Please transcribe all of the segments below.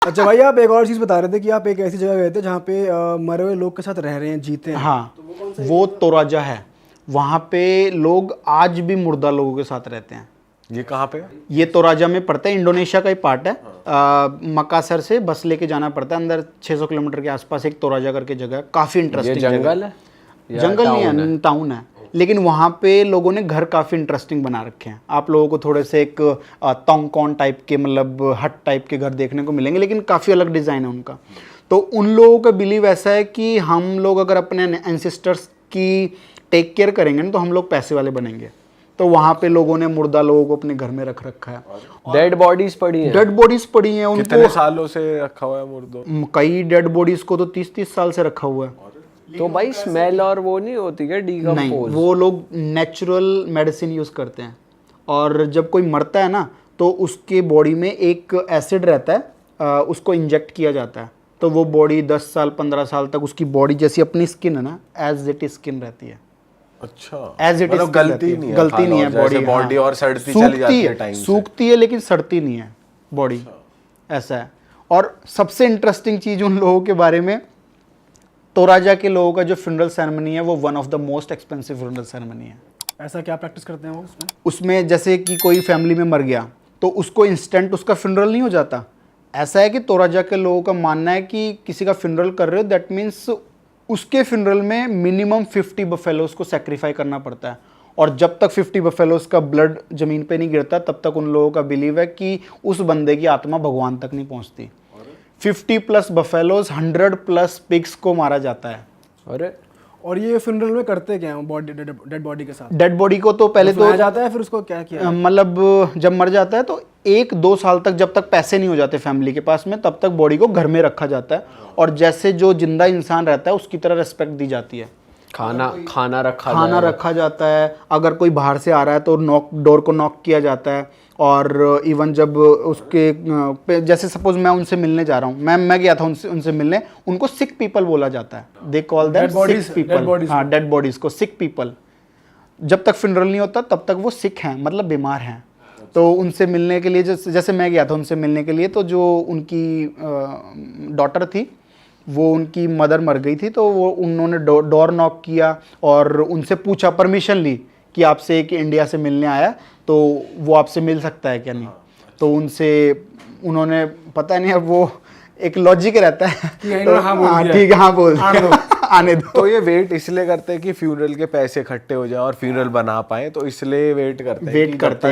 अच्छा भाई, आप एक और चीज़ बता रहे थे कि आप एक ऐसी जगह गए थे जहाँ पे मरे हुए लोग के साथ रह रहे हैं, जीते हैं। हाँ, वो तोराजा है। वहाँ पे लोग आज भी मुर्दा लोगों के साथ रहते हैं। ये कहाँ पे है? ये तोराजा में पड़ता है, इंडोनेशिया का ही पार्ट है। मकासर से बस लेके जाना पड़ता है अंदर, 600 किलोमीटर के आसपास एक तोराजा करके जगह है, काफ़ी ये इंटरेस्टिंग जंगल है या जंगल नहीं टाउन है, टाउन है। लेकिन वहाँ पे लोगों ने घर काफ़ी इंटरेस्टिंग बना रखे हैं। आप लोगों को थोड़े से एक तोंगकॉन टाइप के, मतलब हट टाइप के घर देखने को मिलेंगे, लेकिन काफ़ी अलग डिज़ाइन है उनका। तो उन लोगों का बिलीव ऐसा है कि हम लोग अगर अपने एंसेस्टर्स की टेक केयर करेंगे ना तो हम लोग पैसे वाले बनेंगे। तो वहाँ पे लोगों ने मुर्दा लोगों को अपने घर में रख रखा है। डेड बॉडीज पड़ी हैं। डेड बॉडीज पड़ी हैं कितने उनको, सालों से रखा हुआ है मुर्दों? कई डेड बॉडीज को तो 30-30 साल से रखा हुआ है। तो भाई स्मेल और वो नहीं होती क्या, नहीं, डीकम्पोज? वो लोग नेचुरल मेडिसिन यूज़ करते हैं। और जब कोई मरता है ना तो उसके बॉडी में एक एसिड रहता है, उसको इंजेक्ट किया जाता है। तो वो बॉडी 10 साल 15 साल तक उसकी बॉडी जैसी अपनी स्किन है ना, एज इट इज स्किन रहती है। अच्छा, एज इट इज गलती नहीं है, गलती नहीं है बॉडी। बॉडी और सड़ती चली जाती है टाइम से। सूखती है लेकिन सड़ती नहीं है बॉडी, ऐसा है। और सबसे इंटरेस्टिंग चीज़ उन लोगों के बारे में, तोराजा के लोगों का जो फ्यूनरल सेरेमनी है वो one of the most expensive funeral ceremony है। ऐसा क्या प्रैक्टिस करते हैं वो उसमें? उसमें जैसे कि कोई फैमिली में मर गया तो उसको इंस्टेंट उसका फ्यूनरल नहीं हो जाता। ऐसा है कि तोराजा के लोगों का मानना है कि किसी का फ्यूनरल कर रहे हो, दैट मीन्स उसके फ्यूनरल में मिनिमम 50 बफेलोज को सेक्रीफाई करना पड़ता है। और जब तक 50 बफेलोज का ब्लड जमीन पे नहीं गिरता तब तक उन लोगों का बिलीव है कि उस बंदे की आत्मा भगवान तक नहीं पहुंचती। 50 प्लस बफेलोज, 100 प्लस पिग्स को मारा जाता है। अरे, और ये फ्यूनरल में करते क्या हैं बॉडी, डेड बॉडी के साथ? डेड बॉडी को तो पहले तो जाता है, फिर उसको क्या किया? मतलब जब मर जाता है तो 1-2 साल तक, जब तक पैसे नहीं हो जाते फैमिली के पास में, तब तक बॉडी को घर में रखा जाता है। और जैसे जो जिंदा इंसान रहता है उसकी तरह रिस्पेक्ट दी जाती है। खाना रखा जाता है। अगर कोई बाहर से आ रहा है तो डोर को नॉक किया जाता है। और इवन जब उसके जैसे सपोज मैं उनसे मिलने जा रहा हूँ, मैं गया था उनसे मिलने, उनको सिक पीपल बोला जाता है। They call that sick people. हाँ, डेड बॉडीज को सिक पीपल। जब तक फ्यूनरल नहीं होता तब तक वो सिक हैं, मतलब बीमार हैं। तो उनसे मिलने के लिए जैसे मैं गया था उनसे मिलने के लिए, तो जो उनकी डॉटर थी वो, उनकी मदर मर गई थी, तो वो उन्होंने डोर नॉक किया और उनसे पूछा, परमिशन ली कि आपसे एक इंडिया से मिलने आया तो वो आपसे मिल सकता है क्या नहीं। तो उनसे उन्होंने, पता नहीं, अब वो एक लॉजिक रहता है तो हाँ ठीक है, हाँ बोल आने दो। तो ये वेट इसलिए करते हैं कि फ्यूनरल के पैसे इकट्ठे हो जाए और फ्यूनरल बना पाए, तो इसलिए वेट करते हैं।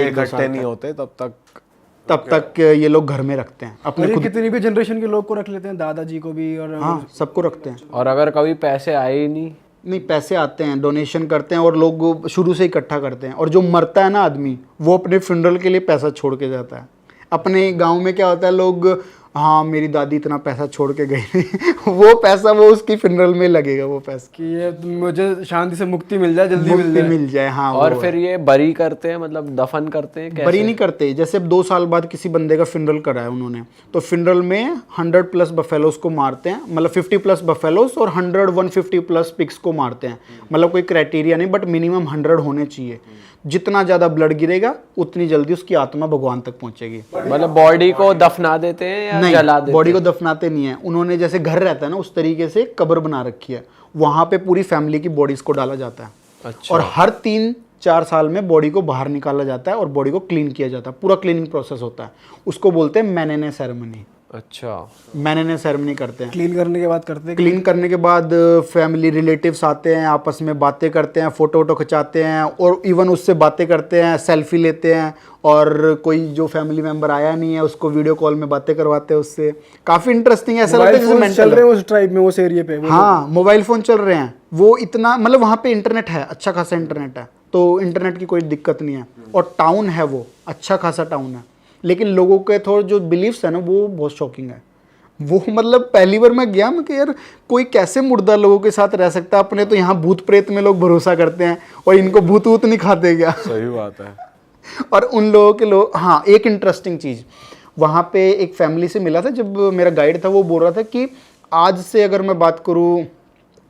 इकट्ठे नहीं होते तब तक ये लोग घर में रखते हैं अपने खुद। कितनी भी जनरेशन के लोग को रख लेते हैं, दादाजी को भी, और हाँ, सबको रखते हैं। और अगर कभी पैसे आए ही नहीं, पैसे आते हैं, डोनेशन करते हैं और लोग शुरू से इकट्ठा करते हैं। और जो मरता है ना आदमी, वो अपने फ्यूनरल के लिए पैसा छोड़ के जाता है। अपने गांव में क्या होता है, लोग, हाँ मेरी दादी इतना पैसा छोड़ के गई थी वो पैसा वो उसकी फ्यूनरल में लगेगा, वो पैसा कि ये मुझे शांति से मुक्ति मिल जाए, जल्दी मिल जाए। हाँ, और फिर ये बरी करते हैं, मतलब दफन करते हैं कैसे? बरी नहीं करते। जैसे अब 2 साल बाद किसी बंदे का फ्यूनरल करा है उन्होंने, तो फ्यूनरल में 100 प्लस बफेलोज को मारते हैं, मतलब 50 प्लस बफेलोज और 150 प्लस पिग्स को मारते हैं। मतलब कोई क्राइटेरिया नहीं, बट मिनिमम 100 होने चाहिए। जितना ज़्यादा ब्लड गिरेगा उतनी जल्दी उसकी आत्मा भगवान तक पहुंचेगी। मतलब बॉडी को दफना देते हैं या नहीं, जला देते हैं? बॉडी को दफनाते नहीं है। उन्होंने जैसे घर रहता है ना, उस तरीके से कब्र बना रखी है, वहां पे पूरी फैमिली की बॉडीज को डाला जाता है। अच्छा। और हर 3-4 साल में बॉडी को बाहर निकाला जाता है और बॉडी को क्लीन किया जाता है। पूरा क्लीनिंग प्रोसेस होता है, उसको बोलते हैं मैनेने सेरेमनी। अच्छा, मैनेने सेरेमनी करते हैं। क्लीन करने के बाद करते हैं। क्लीन करने के बाद फैमिली रिलेटिव्स आते हैं, आपस में बातें करते हैं, फोटो वोटो खिंचाते हैं और इवन उससे बातें करते हैं, सेल्फी लेते हैं। और कोई जो फैमिली मेंबर आया नहीं है उसको वीडियो कॉल में बातें करवाते हैं उससे। काफ़ी इंटरेस्टिंग, ऐसा लगता है जैसे मेंटल चल रहे हैं उस ट्राइब में, उस एरिया पे। हाँ, मोबाइल फ़ोन चल रहे हैं। वो इतना, मतलब वहाँ पे इंटरनेट है, अच्छा खासा इंटरनेट है, तो इंटरनेट की कोई दिक्कत नहीं है। और टाउन है वो, अच्छा खासा टाउन है। लेकिन लोगों के थोड़े जो बिलीव्स है ना, वो बहुत शॉकिंग है। वो मतलब पहली बार मैं गया, मैं कि यार कोई कैसे मुर्दा लोगों के साथ रह सकता है। अपने तो यहाँ भूत प्रेत में लोग भरोसा करते हैं और इनको भूत वूत नहीं खाते क्या? सही बात है। और उन लोगों के लोग, हाँ एक इंटरेस्टिंग चीज़, वहाँ पे एक फैमिली से मिला था जब मेरा गाइड था, वो बोल रहा था कि आज से अगर मैं बात करूँ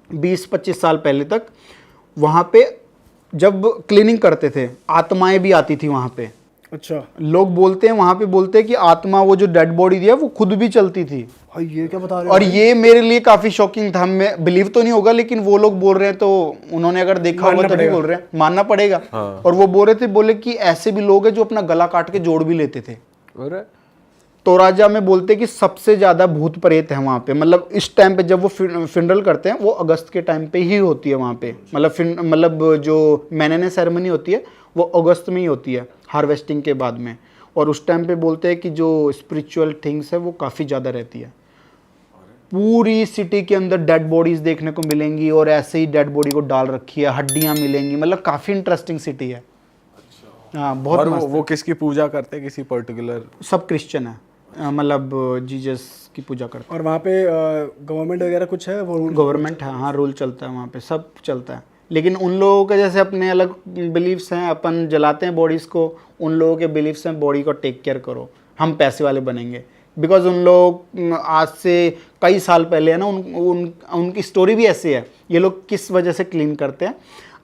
20-25 साल पहले तक, वहाँ पे जब क्लीनिंग करते थे आत्माएं भी आती थी वहाँ पे। अच्छा लोग बोलते हैं वहां पे, बोलते हैं कि आत्मा, वो जो डेड बॉडी दिया वो खुद भी चलती थी। भाई ये क्या बता रहे हो और ये मेरे लिए काफी शॉकिंग था। मैं बिलीव तो नहीं होगा, लेकिन वो लोग बोल रहे हैं तो उन्होंने अगर देखा होगा तभी बोल रहे हैं, मानना पड़ेगा। और वो बोल रहे थे, बोले कि ऐसे भी लोग हैं जो अपना गला काट के जोड़ भी लेते थे। तो राजा में बोलते कि सबसे ज्यादा भूत प्रेत है वहां पे। मतलब इस टाइम पे जब वो फिनरल करते हैं, वो अगस्त के टाइम पे ही होती है वहां पे। मतलब जो मैनेने सेरेमनी होती है वो अगस्त में ही होती है, हार्वेस्टिंग के बाद में। और उस टाइम पे बोलते हैं कि जो स्पिरिचुअल थिंग्स है वो काफ़ी ज़्यादा रहती है। पूरी सिटी के अंदर डेड बॉडीज देखने को मिलेंगी, और ऐसे ही डेड बॉडी को डाल रखी है, हड्डियां मिलेंगी। मतलब काफ़ी इंटरेस्टिंग सिटी है। हाँ बहुत और मस्त वो किसकी पूजा करते हैं, किसी पर्टिकुलर? सब क्रिश्चियन है, मतलब जीसस की पूजा करते हैं। और वहाँ पे गवर्नमेंट वगैरह कुछ है वो? गवर्नमेंट है, हाँ, रूल चलता है वहाँ पे, सब चलता है। लेकिन उन लोगों के जैसे अपने अलग बिलीफ्स हैं, अपन जलाते हैं बॉडीज़ को, उन लोगों के बिलीफ्स हैं बॉडी को टेक केयर करो, हम पैसे वाले बनेंगे। बिकॉज उन लोग आज से कई साल पहले है ना, उनकी स्टोरी भी ऐसी है। ये लोग किस वजह से क्लीन करते हैं,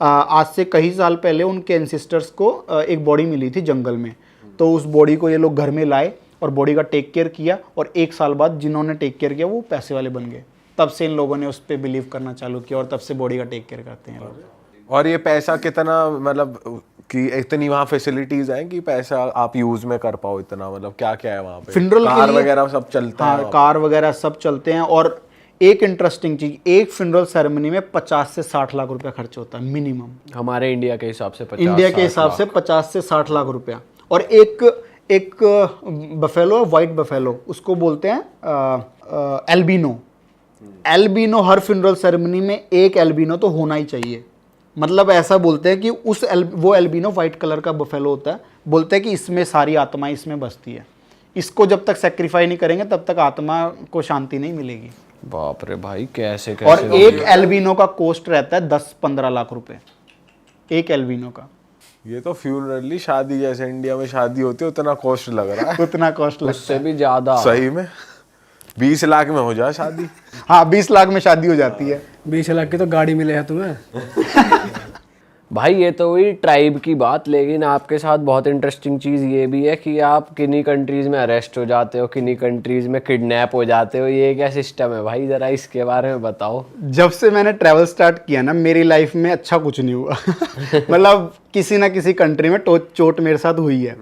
आज से कई साल पहले उनके एंसेस्टर्स को एक बॉडी मिली थी जंगल में। तो उस बॉडी को ये लोग घर में लाए और बॉडी का टेक केयर किया, और 1 साल बाद जिन्होंने टेक केयर किया वो पैसे वाले बन गए। तब से इन लोगों ने उस पर बिलीव करना चालू किया, और तब से बॉडी का टेक केयर करते हैं लोग। और ये पैसा कितना, मतलब कि इतनी वहाँ फैसिलिटीज हैं कि पैसा आप यूज में कर पाओ इतना? मतलब क्या क्या है वहाँ पे? फिनरल कार वगैरह सब चलता है? हाँ, कार वगैरह सब चलते हैं। और एक इंटरेस्टिंग चीज, एक फिनरल सेरेमनी में 50 से 60 लाख रुपया खर्च होता है मिनिमम। हमारे इंडिया के हिसाब से 50, इंडिया के हिसाब से 50 से 60 लाख रुपया। और एक बफेलो, वाइट बफेलो, उसको बोलते हैं एल्बिनो। एल्बिनो हर फिनरल सेरेमनी में एक एल्बिनो तो होना ही चाहिए। मतलब ऐसा बोलते हैं कि वो एल्बिनो वाइट कलर का बफेलो होता है। बोलते हैं कि इसमें सारी आत्माएं इसमें बसती है। इसको जब तक सेक्रीफाई नहीं करेंगे तब तक आत्मा को शांति नहीं मिलेगी। बाप रे भाई, कैसे और एक एल्बिनो का कॉस्ट रहता है 10-15 लाख रुपए, एक एल्बिनो का। ये तो फ्यूनरली शादी जैसे इंडिया में शादी होती है उतना कॉस्ट लग रहा है। उतना कॉस्ट लगता उससे भी ज्यादा। सही में 20 लाख में हो जाए शादी। हाँ, 20 लाख में शादी हो जाती है। 20 लाख की तो गाड़ी मिले है तुम्हें। भाई ये तो हुई ट्राइब की बात, लेकिन आपके साथ बहुत इंटरेस्टिंग चीज़ ये भी है कि आप किन्हीं कंट्रीज़ में अरेस्ट हो जाते हो, किन्हीं कंट्रीज़ में किडनैप हो जाते हो। ये क्या सिस्टम है भाई, ज़रा इसके बारे में बताओ। जब से मैंने ट्रैवल स्टार्ट किया ना, मेरी लाइफ में अच्छा कुछ नहीं हुआ। मतलब किसी ना किसी कंट्री में चोट मेरे साथ हुई है।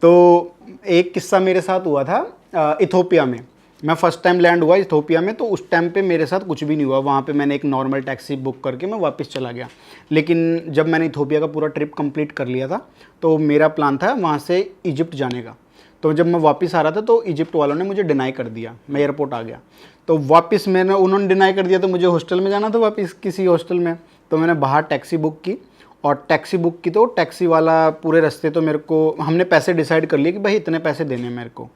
तो एक किस्सा मेरे साथ हुआ था इथोपिया में। मैं फर्स्ट टाइम लैंड हुआ इथोपिया में, तो उस टाइम पे मेरे साथ कुछ भी नहीं हुआ। वहाँ पे मैंने एक नॉर्मल टैक्सी बुक करके मैं वापस चला गया। लेकिन जब मैंने इथोपिया का पूरा ट्रिप कंप्लीट कर लिया था, तो मेरा प्लान था वहाँ से इजिप्ट जाने का। तो जब मैं वापस आ रहा था तो इजिप्ट वालों ने मुझे डिनाई कर दिया, मैं एयरपोर्ट आ गया। तो वापस उन्होंने डिनाई कर दिया, तो मुझे हॉस्टल में जाना था वापस, किसी हॉस्टल में। तो मैंने बाहर टैक्सी बुक की, और टैक्सी बुक की तो टैक्सी वाला पूरे रास्ते तो मेरे को, हमने पैसे डिसाइड कर लिए कि भाई इतने पैसे देने हैं मेरे को।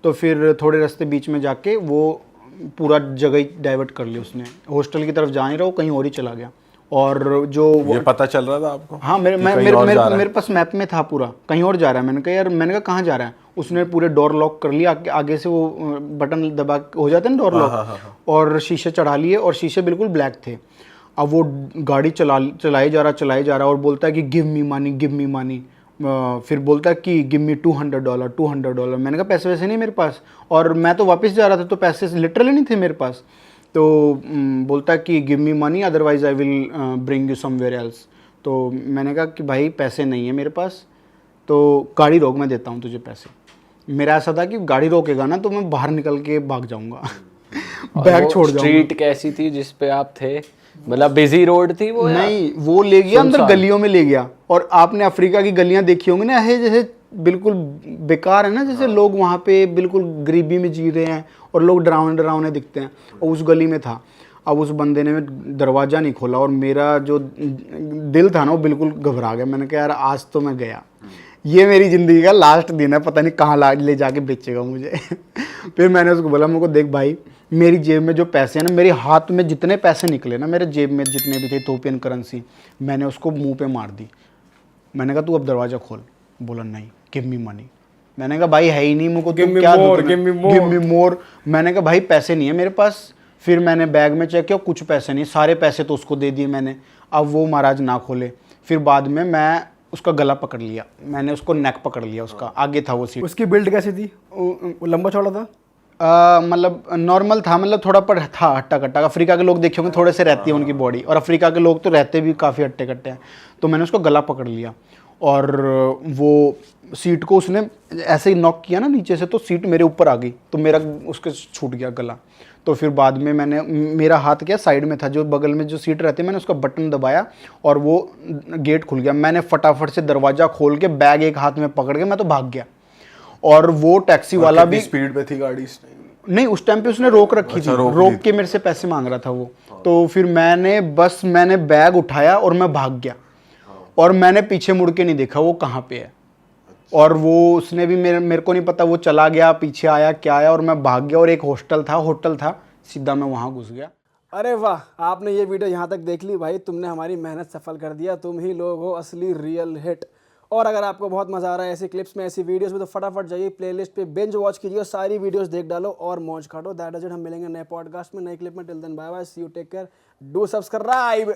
तो फिर थोड़े रास्ते बीच में जाके वो पूरा जगह ही डाइवर्ट कर ली उसने। हॉस्टल की तरफ जा नहीं रहा, वो कहीं और ही चला गया। और जो ये पता चल रहा था आपको? हाँ, मेरे पास मैप में था पूरा, कहीं और जा रहा है। मैंने कहा यार, मैंने कहा कहाँ जा रहा है? उसने पूरे डोर लॉक कर लिया, आगे से वो बटन दबा हो जाते हैं ना डोर लॉक, और शीशे चढ़ा लिए, और शीशे बिल्कुल ब्लैक थे। अब वो गाड़ी चलाई जा रहा और बोलता है कि गिव मी मनी। फिर बोलता है कि गिव मी $200। मैंने कहा पैसे वैसे नहीं मेरे पास, और मैं तो वापस जा रहा था, तो पैसे लिटरली नहीं थे मेरे पास। तो बोलता है कि give me money otherwise I will bring you somewhere else. तो मैंने कहा कि भाई पैसे नहीं है मेरे पास, तो गाड़ी रोक, मैं देता हूँ तुझे पैसे। मेरा ऐसा था कि गाड़ी रोकेगा ना तो मैं बाहर निकल के भाग जाऊँगा। बैग छोड़ जाऊँगा। स्ट्रीट कैसी थी जिस पे आप थे? मतलब बिजी रोड थी वो? नहीं, वो ले गया अंदर गलियों में ले गया। और आपने अफ्रीका की गलियां देखी होंगी ना, है जैसे बिल्कुल बेकार है ना, जैसे लोग वहाँ पे बिल्कुल गरीबी में जी रहे हैं और लोग डरावने दिखते हैं, और उस गली में था। अब उस बंदे ने दरवाज़ा नहीं खोला, और मेरा जो दिल था ना वो बिल्कुल घबरा गया। मैंने कहा यार आज तो मैं गया, ये मेरी ज़िंदगी का लास्ट दिन है, पता नहीं कहाँ ले जाके बेचेगा मुझे। फिर मैंने उसको बोला, मेरे को देख भाई, मेरी जेब में जो पैसे हैं ना, मेरे हाथ में जितने पैसे निकले ना, मेरे जेब में जितने भी थे इथोपियन करेंसी, मैंने उसको मुंह पे मार दी। मैंने कहा तू अब दरवाज़ा खोल। बोला नहीं, गिव मी मनी। मैंने कहा भाई है ही नहीं मुझको, गिव मी मोर। मैंने कहा भाई पैसे नहीं है मेरे पास। फिर मैंने बैग में चेक किया, कुछ पैसे नहीं, सारे पैसे तो उसको दे दिए मैंने। अब वो महाराज ना खोले। फिर बाद में मैं उसका गला पकड़ लिया, मैंने उसको नेक पकड़ लिया, उसका आगे था वो सीट। उसकी बिल्ड कैसी थी? वो लंबा चौड़ा था? मतलब नॉर्मल था, मतलब थोड़ा पर था हट्टा कट्टा। अफ्रीका के लोग देखे होंगे थोड़े से रहती है उनकी बॉडी, और अफ्रीका के लोग तो रहते भी काफ़ी हट्टे कट्टे हैं। तो मैंने उसको गला पकड़ लिया और वो सीट को उसने ऐसे ही नॉक किया ना नीचे से, तो सीट मेरे ऊपर आ गई, तो मेरा उसके छूट गया गला। तो फिर बाद में मैंने, मेरा हाथ क्या साइड में था, जो बगल में जो सीट रहती है, मैंने उसका बटन दबाया और वो गेट खुल गया। मैंने फटाफट से दरवाज़ा खोल के बैग एक हाथ में पकड़ के मैं तो भाग गया। और वो टैक्सी वाला भी स्पीड पे थी गाड़ी? नहीं, उस टाइम पे उसने रोक रखी थी, रोक के मेरे से पैसे मांग रहा था वो। तो फिर मैंने बैग उठाया और मैं भाग गया, और मैंने पीछे मुड़ के नहीं देखा वो कहाँ पे है। और वो उसने भी मेरे को नहीं पता वो चला गया, पीछे आया क्या आया, और मैं भाग गया। और एक होटल था सीधा मैं वहाँ घुस गया। अरे वाह, आपने ये वीडियो यहाँ तक देख ली भाई, तुमने हमारी मेहनत सफल कर दिया। तुम ही लोग हो असली रियल हिट। और अगर आपको बहुत मजा आ रहा है ऐसी क्लिप्स में, ऐसी वीडियोस में, तो फटाफट जाइए प्लेलिस्ट पे बिंज वॉच कीजिए और सारी वीडियोस देख डालो और मौज काटो। That is it. हम मिलेंगे नए पॉडकास्ट में, नए क्लिप में। Till then bye bye, see you, take care, do subscribe.